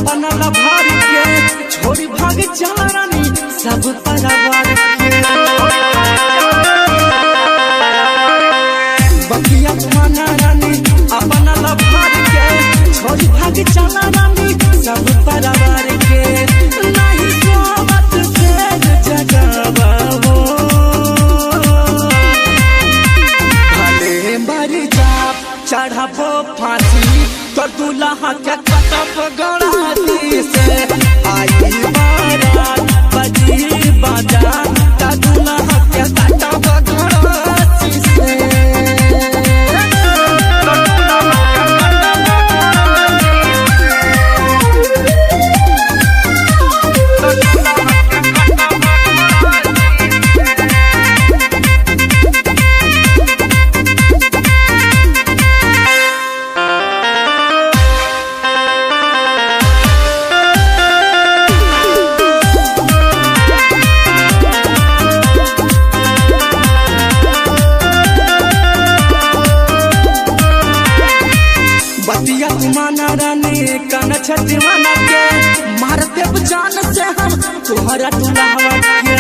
अपना लभार के छोड़ी भाग चला रानी सब परिवार के बकिया माना रानी अपना लभार के छोड़ी भाग चला रानी सब परिवार के नहीं सोवत से जगावा वो भले मर जाप चढ़ाबो फांसी तो दूल्हा के कटप गड़ाती से आई बारात बजी बाजा तो दूल्हा के कटप गड़ाती से बतिया माना रानी कन छठीवाना के मारते जान से हम तोहरा दुल्हा के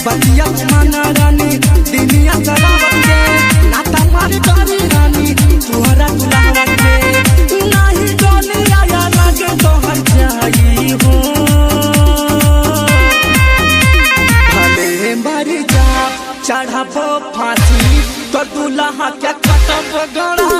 बतिया माना रानी दुनिया सरावत के नाता मार डाली रानी तोहरा दुल्हा के नहीं डोली आया लगे तोहर जाई हो भले मर जा चढ़ाबो फांसी तो दूल्हा के कटप गड़ा